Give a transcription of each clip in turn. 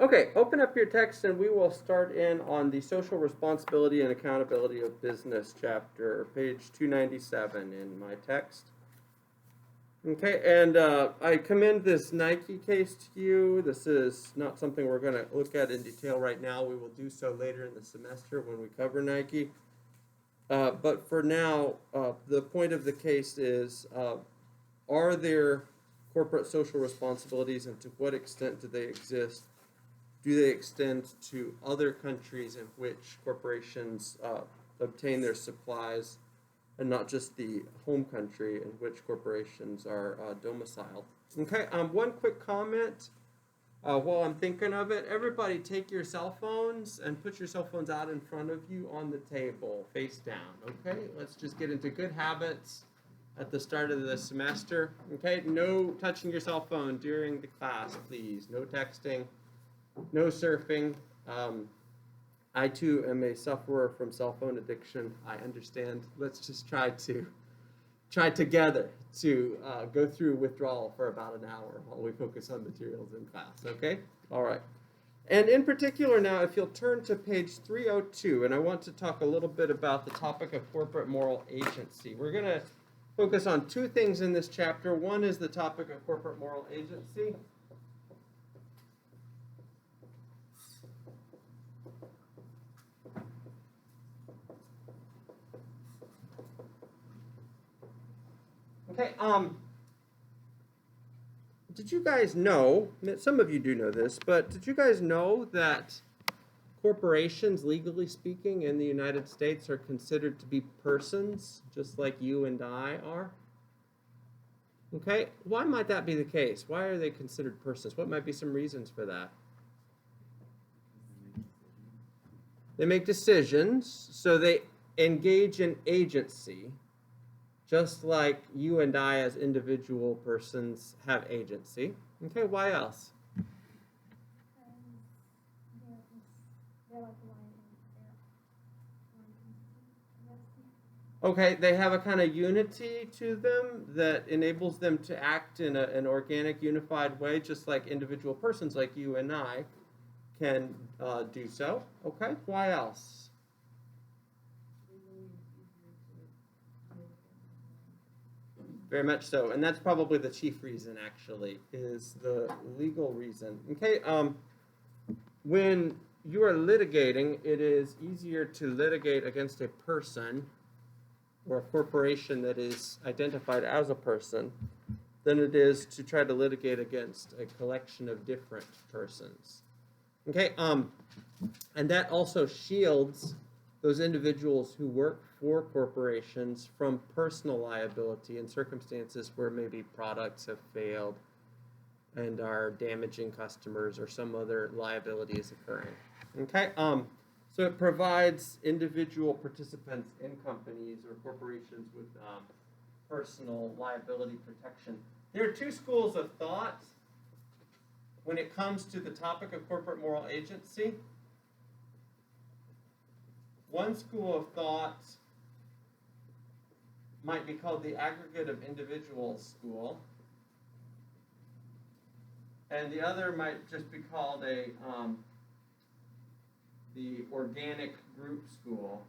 Okay, open up your text and we will start in on the social responsibility and accountability of business chapter, page 297 in my text. Okay, and I commend this Nike case to you. This is not something we're going to look at in detail right now. We will do so later in the semester when we cover Nike. But for now, the point of the case is, are there corporate social responsibilities, and to what extent do they exist? Do they extend to other countries in which corporations obtain their supplies, and not just the home country in which corporations are domiciled? Okay, one quick comment while I'm thinking of it. Everybody take your cell phones and put your cell phones out in front of you on the table, face down. Okay, let's just get into good habits at the start of the semester. Okay, no touching your cell phone during the class, please. No texting. No surfing. I too am a sufferer from cell phone addiction. I understand. Let's just try together to go through withdrawal for about an hour while we focus on materials in class. Okay? All right. And in particular now, if you'll turn to page 302, and I want to talk a little bit about the topic of corporate moral agency. We're going to focus on two things in this chapter. One is the topic of corporate moral agency. Okay, did you guys know, some of you do know this, but did you guys know that corporations, legally speaking, in the United States are considered to be persons, just like you and I are? Okay, why might that be the case? Why are they considered persons? What might be some reasons for that? They make decisions, so they engage in agency, just like you and I as individual persons have agency. Okay, why else? Okay, they have a kind of unity to them that enables them to act in an organic, unified way, just like individual persons like you and I can do so. Okay, why else? Very much so, and that's probably the chief reason, actually, is the legal reason. Okay, when you are litigating, it is easier to litigate against a person or a corporation that is identified as a person than it is to try to litigate against a collection of different persons. Okay, and that also shields those individuals who work for corporations from personal liability in circumstances where maybe products have failed and are damaging customers or some other liability is occurring. Okay, so it provides individual participants in companies or corporations with personal liability protection. There are two schools of thought when it comes to the topic of corporate moral agency. One school of thought might be called the aggregate of individuals school, and the other might just be called the organic group school.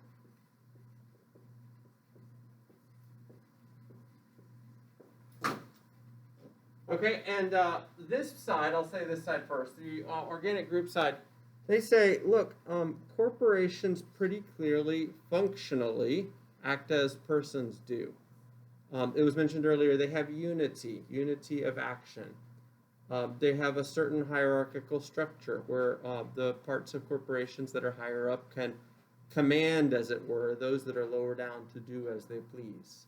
Okay, and this side, I'll say this side first, the organic group side, they say, look, corporations pretty clearly, functionally, act as persons do. It was mentioned earlier, they have unity of action. They have a certain hierarchical structure where the parts of corporations that are higher up can command, as it were, those that are lower down to do as they please.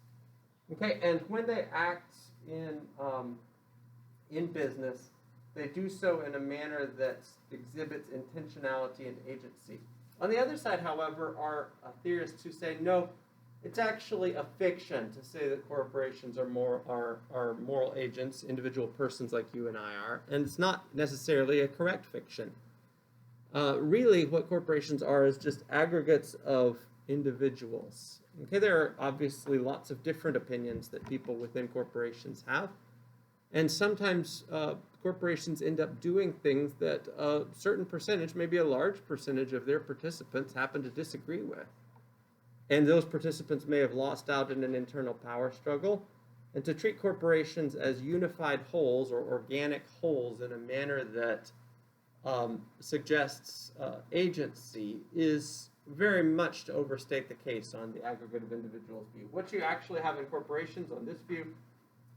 Okay, and when they act in business, they do so in a manner that exhibits intentionality and agency. On the other side, however, are theorists who say, no, it's actually a fiction to say that corporations are moral agents, individual persons like you and I are, and it's not necessarily a correct fiction. Really, what corporations are is just aggregates of individuals. Okay, there are obviously lots of different opinions that people within corporations have, And sometimes corporations end up doing things that a certain percentage, maybe a large percentage of their participants happen to disagree with. And those participants may have lost out in an internal power struggle. And to treat corporations as unified wholes or organic wholes in a manner that suggests agency is very much to overstate the case on the aggregate of individuals' view. What you actually have in corporations on this view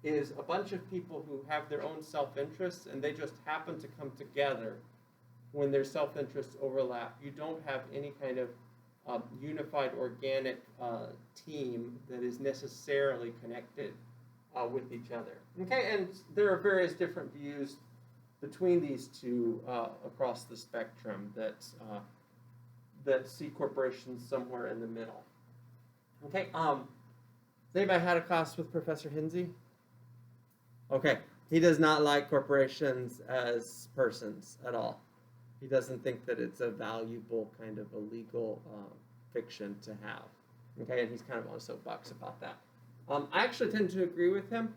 is a bunch of people who have their own self-interests, and they just happen to come together when their self-interests overlap. You don't have any kind of unified organic team that is necessarily connected with each other. Okay, and there are various different views between these two across the spectrum that see corporations somewhere in the middle. Okay, has anybody had a class with Professor Hinsey? Okay, he does not like corporations as persons at all. He doesn't think that it's a valuable kind of a legal fiction to have. Okay, and he's kind of on a soapbox about that. I actually tend to agree with him.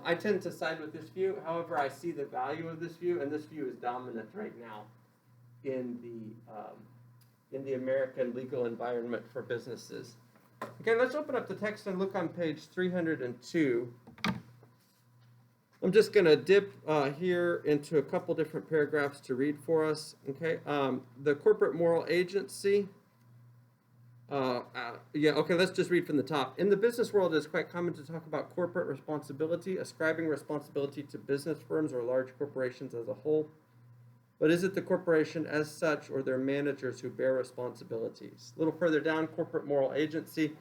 I tend to side with this view. However, I see the value of this view, and this view is dominant right now in the American legal environment for businesses. Okay, let's open up the text and look on page 302. I'm just going to dip here into a couple different paragraphs to read for us. Okay, the corporate moral agency. Let's just read from the top. In the business world, it is quite common to talk about corporate responsibility, ascribing responsibility to business firms or large corporations as a whole. But is it the corporation as such or their managers who bear responsibilities? A little further down, corporate moral agency.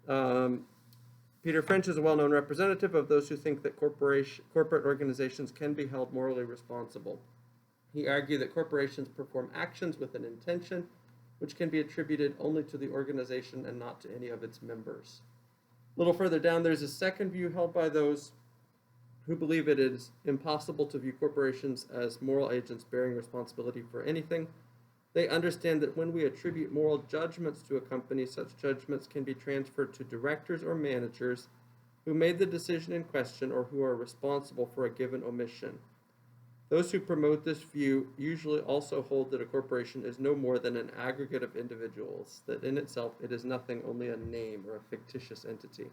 Peter French is a well-known representative of those who think that corporate organizations can be held morally responsible. He argued that corporations perform actions with an intention which can be attributed only to the organization and not to any of its members. A little further down, there's a second view held by those who believe it is impossible to view corporations as moral agents bearing responsibility for anything. They understand that when we attribute moral judgments to a company, such judgments can be transferred to directors or managers who made the decision in question or who are responsible for a given omission. Those who promote this view usually also hold that a corporation is no more than an aggregate of individuals, that in itself it is nothing, only a name or a fictitious entity.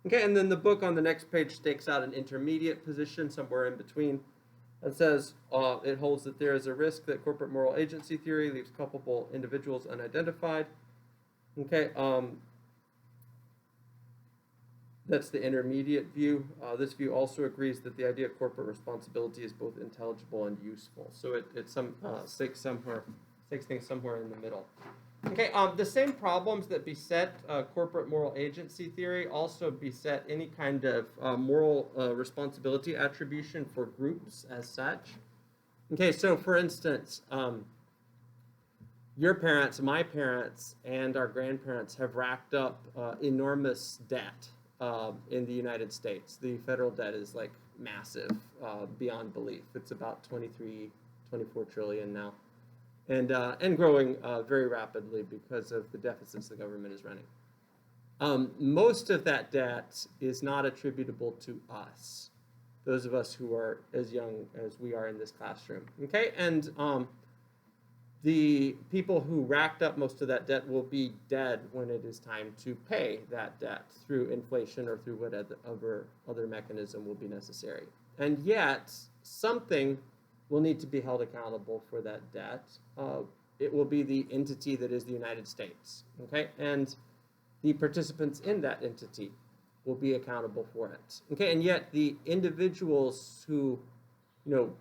Okay, and then the book on the next page stakes out an intermediate position somewhere in between. It says it holds that there is a risk that corporate moral agency theory leaves culpable individuals unidentified. Okay, that's the intermediate view. This view also agrees that the idea of corporate responsibility is both intelligible and useful. So it stakes things somewhere in the middle. Okay, the same problems that beset corporate moral agency theory also beset any kind of moral responsibility attribution for groups as such. Okay, so for instance, your parents, my parents, and our grandparents have racked up enormous debt in the United States. The federal debt is like massive, beyond belief. It's about 24 trillion now. And growing very rapidly because of the deficits the government is running. Most of that debt is not attributable to us, those of us who are as young as we are in this classroom. Okay, and the people who racked up most of that debt will be dead when it is time to pay that debt through inflation or through whatever other mechanism will be necessary. And yet, something will need to be held accountable for that debt. It will be the entity that is the United States, okay? And the participants in that entity will be accountable for it, okay? And yet the individuals who,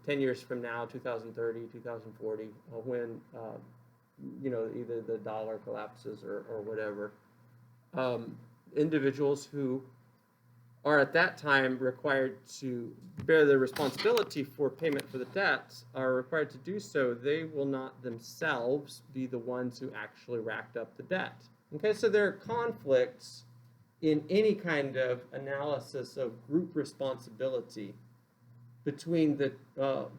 10 years from now, 2030, 2040, when, either the dollar collapses or whatever, individuals who are at that time required to bear the responsibility for payment for the debt are required to do so. They will not themselves be the ones who actually racked up the debt. Okay, so there are conflicts in any kind of analysis of group responsibility between the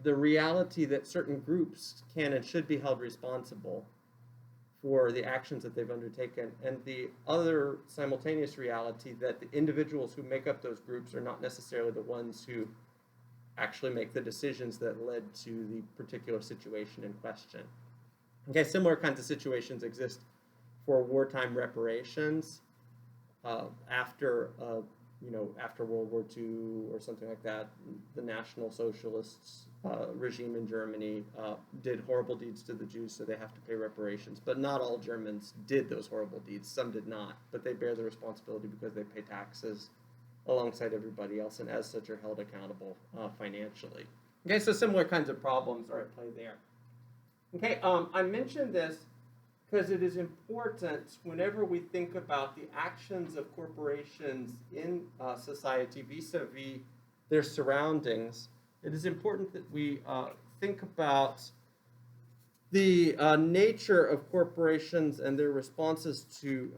reality that certain groups can and should be held responsible for the actions that they've undertaken, and the other simultaneous reality that the individuals who make up those groups are not necessarily the ones who actually make the decisions that led to the particular situation in question. Okay, similar kinds of situations exist for wartime reparations after after World War II or something like that. The National Socialists regime in Germany did horrible deeds to the Jews, so they have to pay reparations. But not all Germans did those horrible deeds. Some did not, but they bear the responsibility because they pay taxes alongside everybody else, and as such are held accountable financially. Okay, so similar kinds of problems are at play there. Okay, I mentioned this because it is important whenever we think about the actions of corporations in society vis-a-vis their surroundings. It is important that we think about the nature of corporations and their responses to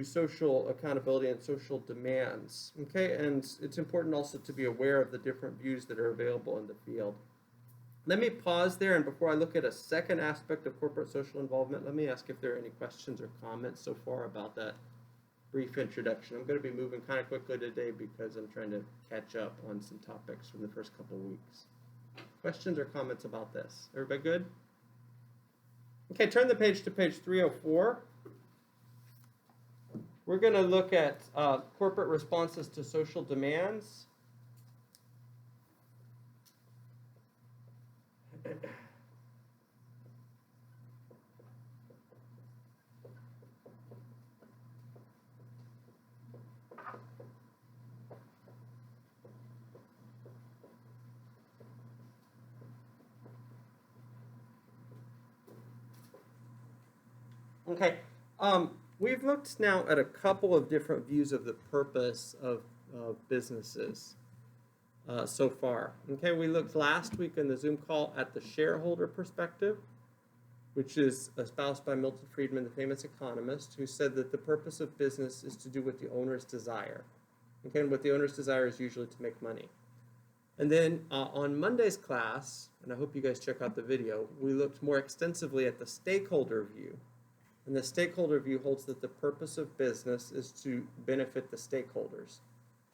social accountability and social demands. Okay, and it's important also to be aware of the different views that are available in the field. Let me pause there, and before I look at a second aspect of corporate social involvement, let me ask if there are any questions or comments so far about that brief introduction. I'm going to be moving kind of quickly today because I'm trying to catch up on some topics from the first couple of weeks. Questions or comments about this? Everybody good? Okay, turn the page to page 304. We're going to look at corporate responses to social demands. Okay, we've looked now at a couple of different views of the purpose of businesses so far. Okay, we looked last week in the Zoom call at the shareholder perspective, which is espoused by Milton Friedman, the famous economist, who said that the purpose of business is to do what the owners desire. Okay, and what the owners desire is usually to make money. And then on Monday's class, and I hope you guys check out the video, we looked more extensively at the stakeholder view. And the stakeholder view holds that the purpose of business is to benefit the stakeholders.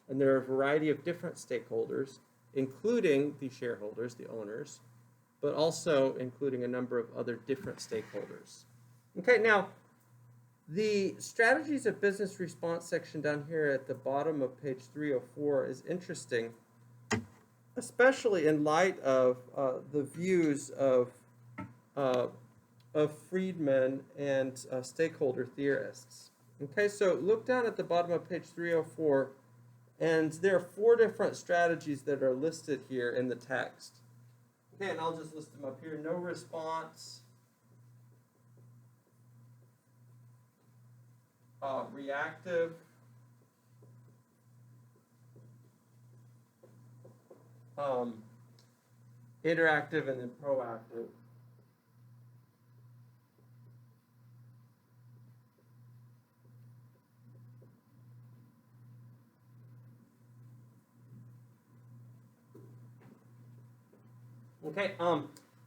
And there are a variety of different stakeholders, including the shareholders, the owners, but also including a number of other different stakeholders. Okay, now, the strategies of business response section down here at the bottom of page 304 is interesting, especially in light of the views of Friedman and stakeholder theorists. Okay, so look down at the bottom of page 304, and there are 4 different strategies that are listed here in the text. Okay, and I'll just list them up here. No response, reactive, interactive, and then proactive. Okay,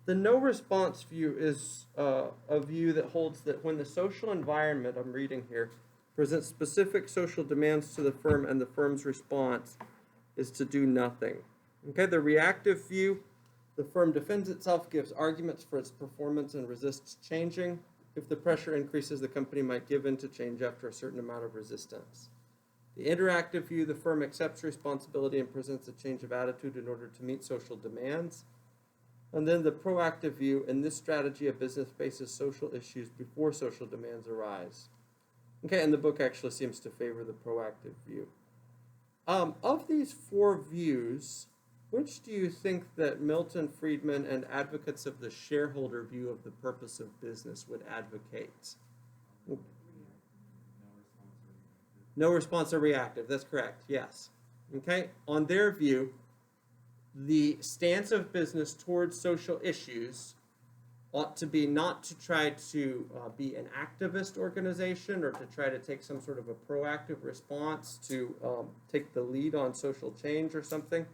the no response view is a view that holds that when the social environment, I'm reading here, presents specific social demands to the firm and the firm's response is to do nothing. Okay, the reactive view, the firm defends itself, gives arguments for its performance, and resists changing. If the pressure increases, the company might give in to change after a certain amount of resistance. The interactive view, the firm accepts responsibility and presents a change of attitude in order to meet social demands. And then the proactive view, in this strategy, a business faces social issues before social demands arise. Okay, and the book actually seems to favor the proactive view. Of these 4 views, which do you think that Milton Friedman and advocates of the shareholder view of the purpose of business would advocate? No response or reactive, that's correct, yes. Okay, on their view, the stance of business towards social issues ought to be not to try to be an activist organization or to try to take some sort of a proactive response to take the lead on social change or something.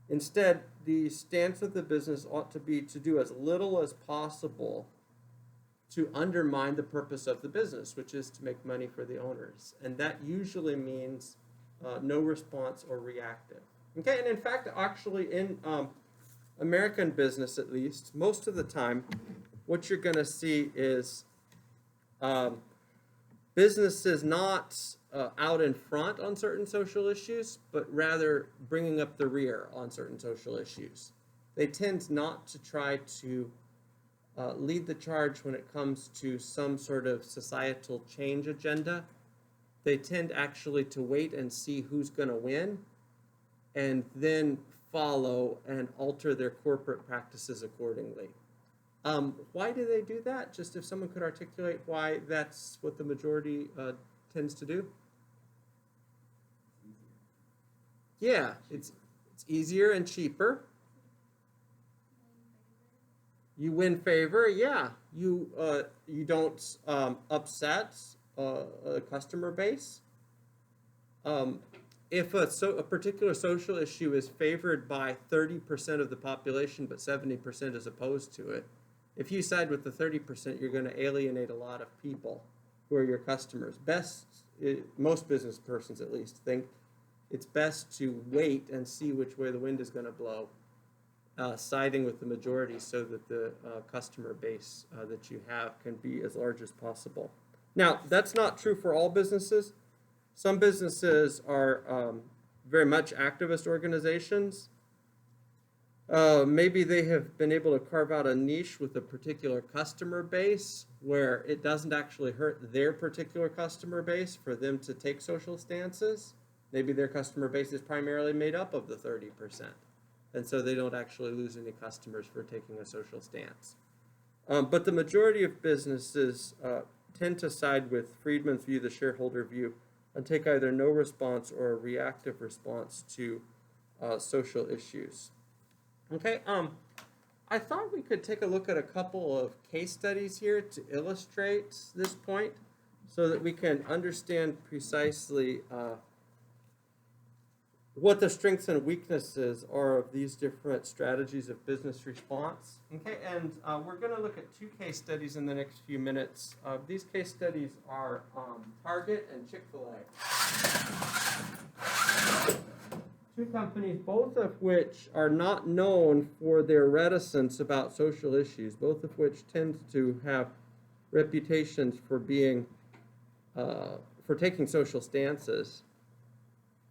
Instead, the stance of the business ought to be to do as little as possible to undermine the purpose of the business, which is to make money for the owners. And that usually means no response or reactive. Okay, and in fact, actually in American business at least, most of the time, what you're going to see is businesses not out in front on certain social issues, but rather bringing up the rear on certain social issues. They tend not to try to lead the charge when it comes to some sort of societal change agenda. They tend actually to wait and see who's going to win and then follow and alter their corporate practices accordingly. Why do they do that? Just if someone could articulate why that's what the majority tends to do. Yeah, it's easier and cheaper. You win favor, yeah. You don't upset a customer base. If a particular social issue is favored by 30% of the population, but 70% is opposed to it, if you side with the 30%, you're going to alienate a lot of people who are your customers. Most business persons at least think it's best to wait and see which way the wind is going to blow, siding with the majority so that the customer base that you have can be as large as possible. Now, that's not true for all businesses. Some businesses are very much activist organizations. Maybe they have been able to carve out a niche with a particular customer base where it doesn't actually hurt their particular customer base for them to take social stances. Maybe their customer base is primarily made up of the 30%, and so they don't actually lose any customers for taking a social stance. But the majority of businesses tend to side with Friedman's view, the shareholder view, and take either no response or a reactive response to social issues. Okay, I thought we could take a look at a couple of case studies here to illustrate this point so that we can understand precisely what the strengths and weaknesses are of these different strategies of business response. Okay, and we're going to look at two case studies in the next few minutes. These case studies are Target and Chick-fil-A. Two companies, both of which are not known for their reticence about social issues, both of which tend to have reputations for being, for taking social stances.